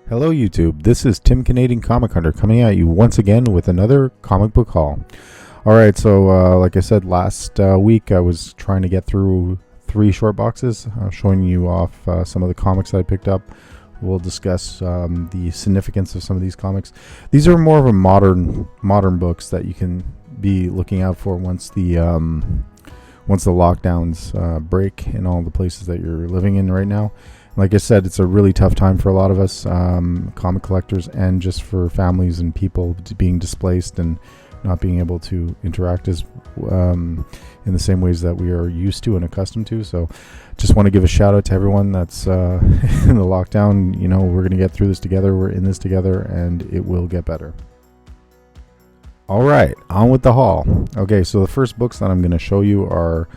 Hello YouTube, this is Tim Canadian Comic Hunter coming at you once again with another comic book haul. Alright, so like I said last week, I was trying to get through 3 short boxes, showing you off some of the comics that I picked up. We'll discuss the significance of some of these comics. These are more of a modern books that you can be looking out for once the lockdowns break in all the places that you're living in right now. Like I said, it's a really tough time for a lot of us, comic collectors, and just for families and people being displaced and not being able to interact as in the same ways that we are used to and accustomed to. So just want to give a shout out to everyone that's in the lockdown. You know, we're going to get through this together. We're in this together, and it will get better. All right, on with the haul. Okay, so the first books that I'm going to show you are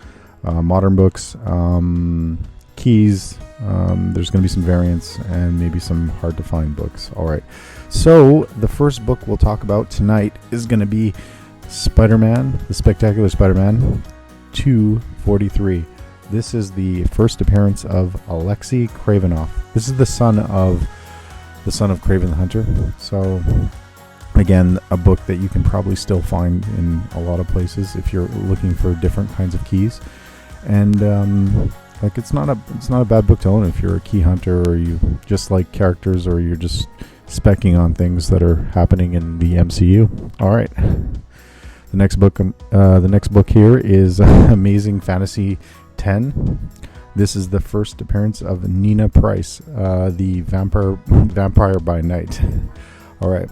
modern books. Keys, there's going to be some variants and maybe some hard to find books. All right, so the first book we'll talk about tonight is going to be Spider-Man, the Spectacular Spider-Man 243. This is the first appearance of Alexei Kravinoff. This is the son of Kraven the Hunter. So again, a book that you can probably still find in a lot of places if you're looking for different kinds of keys. And like it's not a bad book to own if you're a key hunter or you just like characters or you're just specking on things that are happening in the MCU. All right, the next book here is Amazing Fantasy 10. This is the first appearance of Nina Price, the vampire by night. All right,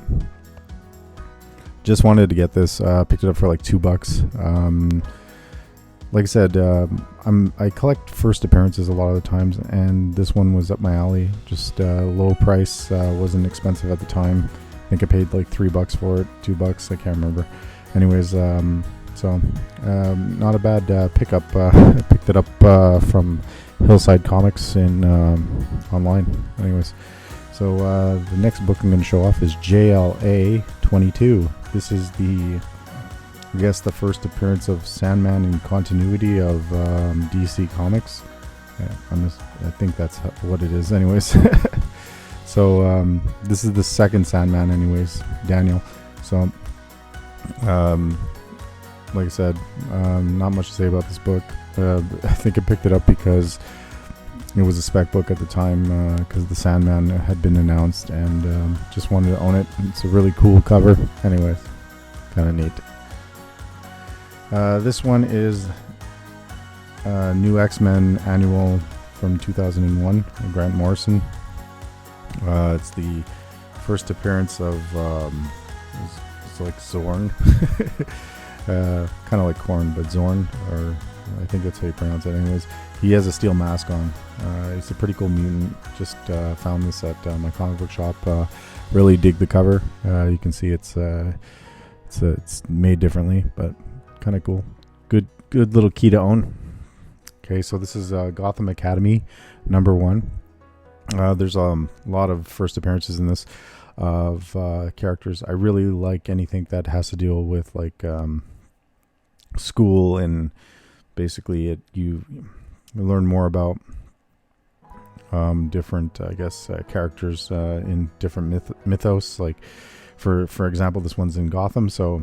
just wanted to get this. Picked it up for like $2. Like I said, I collect first appearances a lot of the times, and this one was up my alley. Just low price, wasn't expensive at the time. I think I paid like $3 for it, $2, I can't remember. Anyways, so not a bad pickup. I picked it up from Hillside Comics in online. Anyways, so the next book I'm going to show off is JLA 22. This is the first appearance of Sandman in continuity of DC Comics. Yeah, I think that's what it is anyways. So this is the second Sandman anyways, Daniel. So like I said, not much to say about this book. I think I picked it up because it was a spec book at the time, because the Sandman had been announced, and just wanted to own it. It's a really cool cover anyways, kind of neat. This one is new XMen annual from 2001, Grant Morrison. It's the first appearance of it's like Zorn, kind of like Korn, but Zorn, or I think that's how you pronounce it. Anyways, he has a steel mask on. He's a pretty cool mutant. Just found this at my comic book shop. Really dig the cover. You can see it's made differently, but kind of cool. Good little key to own. Okay, so this is Gotham Academy #1. There's a lot of first appearances in this of characters. I really like anything that has to deal with like school, and basically you learn more about different, I guess, characters in different mythos. Like for example, this one's in Gotham, so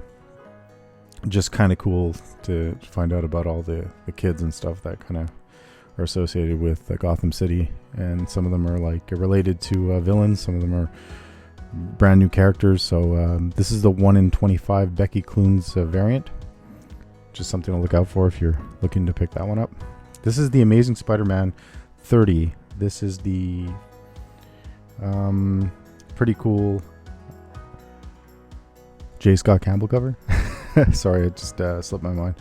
just kind of cool to find out about all the kids and stuff that kind of are associated with Gotham City, and some of them are like related to villains, some of them are brand new characters. So this is the 1 in 25 Becky Clooney's variant. Just something to look out for if you're looking to pick that one up. This is the Amazing Spider-Man 30. This is the pretty cool J. Scott Campbell cover. Sorry, it just slipped my mind.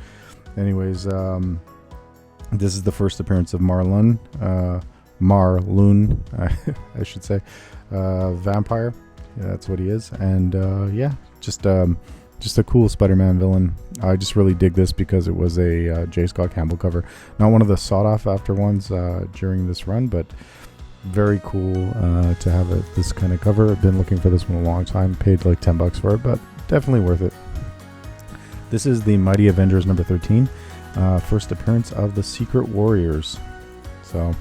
Anyways, this is the first appearance of Marloon, I should say, vampire. Yeah, that's what he is. And yeah, just a cool Spider-Man villain. I just really dig this because it was a J. Scott Campbell cover. Not one of the sought after ones during this run, but very cool to have this kind of cover. I've been looking for this one a long time. Paid like $10 for it, but definitely worth it. This is the Mighty Avengers #13, first appearance of the Secret Warriors. So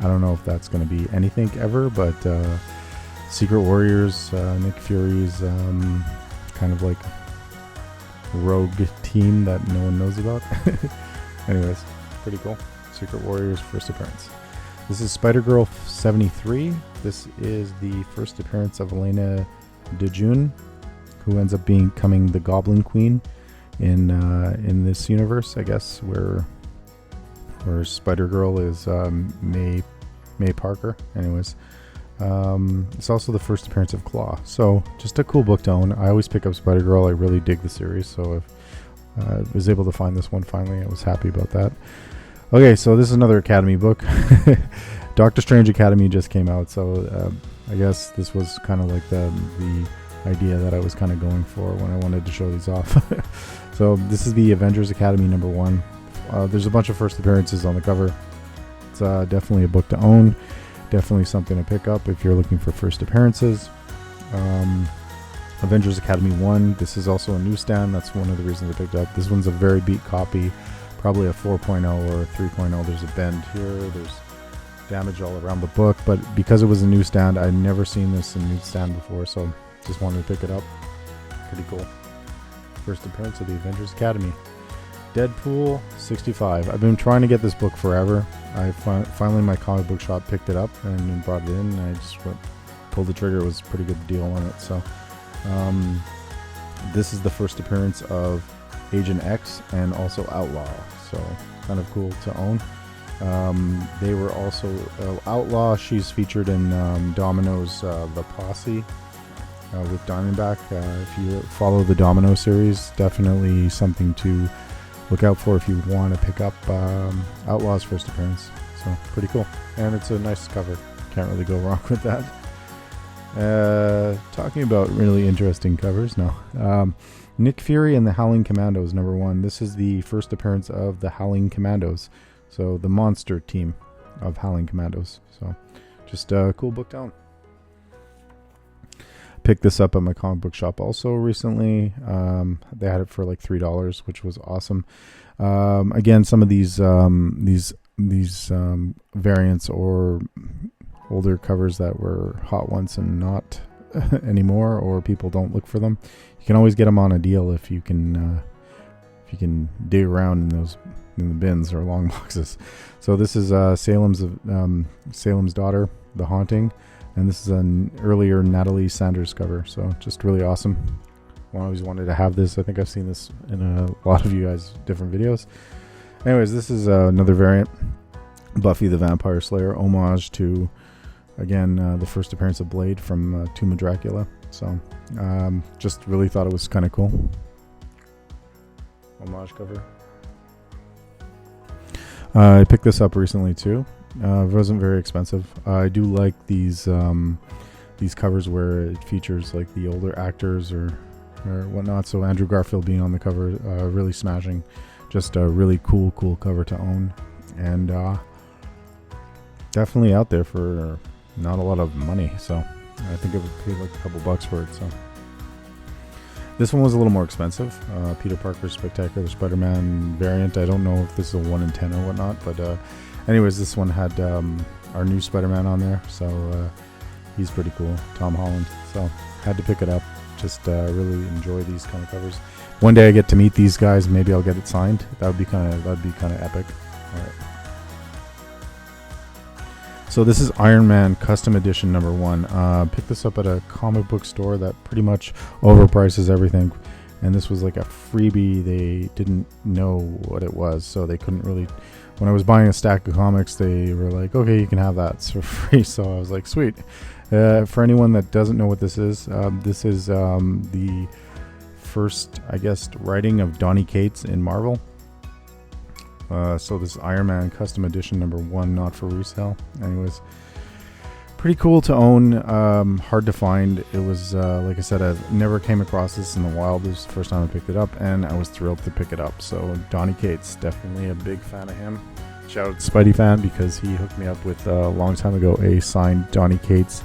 I don't know if that's going to be anything ever, but Secret Warriors, Nick Fury's kind of like rogue team that no one knows about. Anyways, pretty cool. Secret Warriors first appearance. This is Spider-Girl 73. This is the first appearance of Elena DeJune, who ends up becoming the Goblin Queen in this universe, I guess, where Spider-Girl is May Parker. Anyways, it's also the first appearance of Claw. So just a cool book to own. I always pick up Spider-Girl. I really dig the series, so if I was able to find this one finally, I was happy about that. Okay, so this is another Academy book. Doctor Strange Academy just came out, so I guess this was kind of like the idea that I was kind of going for when I wanted to show these off. So this is the Avengers Academy #1. There's a bunch of first appearances on the cover. It's definitely a book to own. Definitely something to pick up if you're looking for first appearances. Avengers Academy 1. This is also a newsstand. That's one of the reasons I picked up. This one's a very beat copy. Probably a 4.0 or a 3.0. There's a bend here. There's damage all around the book. But because it was a newsstand, I'd never seen this in newsstand before. So just wanted to pick it up. Pretty cool. First appearance of the Avengers Academy. Deadpool 65. I've been trying to get this book forever. I finally, my comic book shop picked it up and brought it in. And I just pulled the trigger. It was a pretty good deal on it. So this is the first appearance of Agent X and also Outlaw. So kind of cool to own. They were also Outlaw. She's featured in Domino's The Posse with Diamondback. If you follow the Domino series, definitely something to look out for if you want to pick up Outlaw's first appearance. So pretty cool, and it's a nice cover. Can't really go wrong with that. Talking about really interesting covers now. Nick Fury and the Howling Commandos #1. This is the first appearance of the Howling Commandos, so the monster team of Howling Commandos. So just a cool book down. Picked this up at my comic book shop also recently. They had it for like $3, which was awesome. Again, some of these variants or older covers that were hot once and not anymore, or people don't look for them, you can always get them on a deal if you can dig around in the bins or long boxes. So this is Salem's Daughter, The Haunting, and this is an earlier Natalie Sanders cover. So just really awesome. I always wanted to have this. I think I've seen this in a lot of you guys' different videos. Anyways, this is another variant, Buffy the Vampire Slayer, homage to, again, the first appearance of Blade from Tomb of Dracula. So just really thought it was kind of cool. Homage cover. I picked this up recently too. It wasn't very expensive. I do like these covers where it features like the older actors or whatnot. So Andrew Garfield being on the cover, really smashing. Just a really cool cover to own, and definitely out there for not a lot of money. So I think it would pay like a couple bucks for it. So this one was a little more expensive. Peter Parker's Spectacular Spider-Man variant. I don't know if this is a 1 in 10 or whatnot, but anyways, this one had our new Spider-Man on there, so he's pretty cool, Tom Holland. So had to pick it up. Just really enjoy these kind of covers. One day I get to meet these guys. Maybe I'll get it signed. That'd be kind of epic. All right. So this is Iron Man Custom Edition #1. Picked this up at a comic book store that pretty much overprices everything, and this was like a freebie. They didn't know what it was, so they couldn't really. When I was buying a stack of comics, they were like, "Okay, you can have that for free." So I was like, "Sweet." For anyone that doesn't know what this is the first, I guess, writing of Donny Cates in Marvel. So this is Iron Man Custom Edition #1, not for resale. Anyways, pretty cool to own. Hard to find. It was like I said, I've never came across this in the wild. This is the first time I picked it up, and I was thrilled to pick it up. So Donny Cates, definitely a big fan of him. Shout out to Spidey Fan, because he hooked me up with a long time ago a signed Donny Cates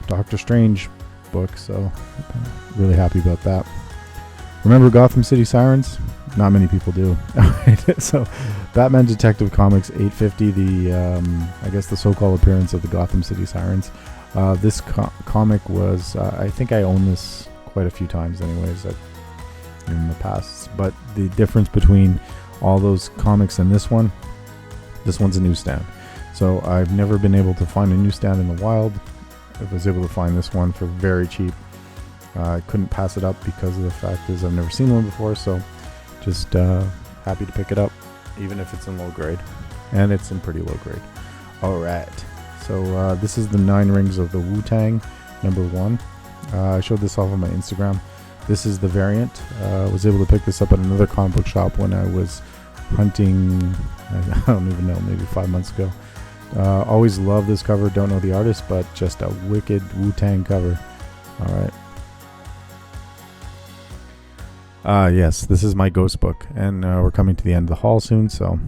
Doctor Strange book. So really happy about that. Remember Gotham City Sirens? Not many people do. So Batman Detective Comics 850, I guess the so-called appearance of the Gotham City Sirens. This comic was, I think I own this quite a few times anyways in the past, but the difference between all those comics and this one's a newsstand. So I've never been able to find a newsstand in the wild. I was able to find this one for very cheap. I couldn't pass it up because of the fact is I've never seen one before, so just happy to pick it up, even if it's in low grade, and it's in pretty low grade. Alright, so this is the 9 Rings of the WuTang, number 1. I showed this off on my Instagram. This is the variant. I was able to pick this up at another comic book shop when I was hunting, I don't even know, maybe 5 months ago. Always love this cover, don't know the artist, but just a wicked WuTang cover. Alright. Yes, this is my ghost book, and we're coming to the end of the haul soon, so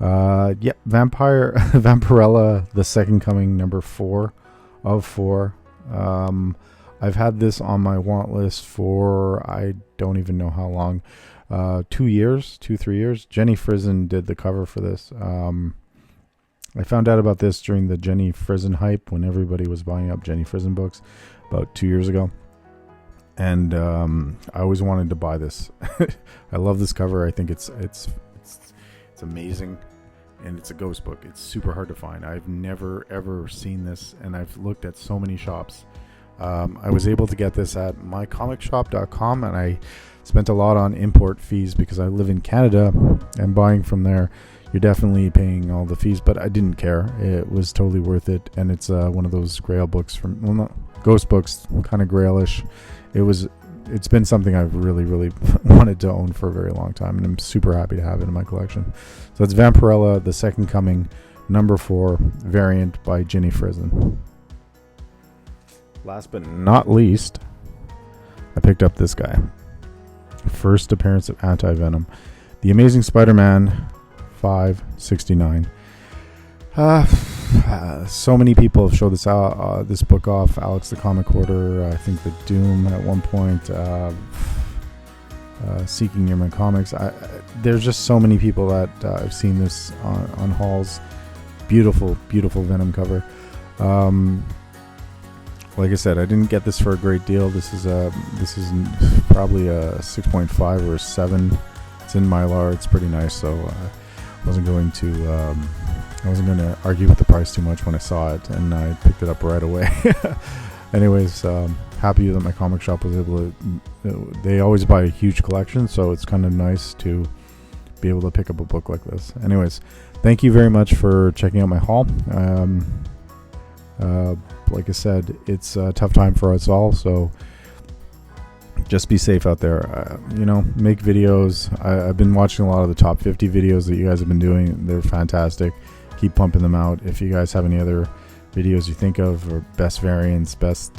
yep, Vampirella, the Second Coming, number 4 of 4. I've had this on my want list for I don't even know how long. 3 years. Jenny Frison did the cover for this. I found out about this during the Jenny Frison hype when everybody was buying up Jenny Frison books about 2 years ago. And I always wanted to buy this. I love this cover. I think it's amazing, and it's a ghost book. It's super hard to find. I've never ever seen this, and I've looked at so many shops. I was able to get this at mycomicshop.com, and I spent a lot on import fees because I live in Canada, and buying from there, you're definitely paying all the fees, but I didn't care. It was totally worth it, and it's one of those grail books from, well, not ghost books, kind of grailish. It's been something I've really wanted to own for a very long time, and I'm super happy to have it in my collection. So it's Vampirella, the Second Coming, number 4, variant by Jenny Frison. Last but not least, I picked up this guy. First appearance of Anti-Venom, The Amazing Spider-Man 569. So many people have showed this book off. Alex the Comic Hoarder, I think the Doom at one point, Seeking Yerman Comics. There's just so many people that I've seen this on hauls. Beautiful Venom cover. Like I said, I didn't get this for a great deal. This is probably a 6.5 or a 7. It's in Mylar. It's pretty nice, so I wasn't going to argue with the price too much when I saw it, and I picked it up right away. Anyways, happy that my comic shop was able to. They always buy a huge collection, so it's kind of nice to be able to pick up a book like this. Anyways, thank you very much for checking out my haul. Like I said, it's a tough time for us all, so just be safe out there. Make videos. I've been watching a lot of the top 50 videos that you guys have been doing. They're fantastic. Keep pumping them out. If you guys have any other videos you think of, or best variants, best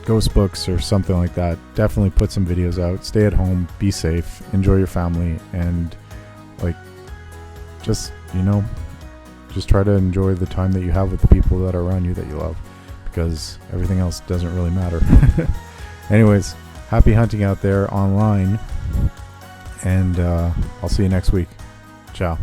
ghost books or something like that, definitely put some videos out. Stay at home, be safe, enjoy your family, and just try to enjoy the time that you have with the people that are around you that you love, because everything else doesn't really matter. Anyways, happy hunting out there online, and I'll see you next week. Ciao.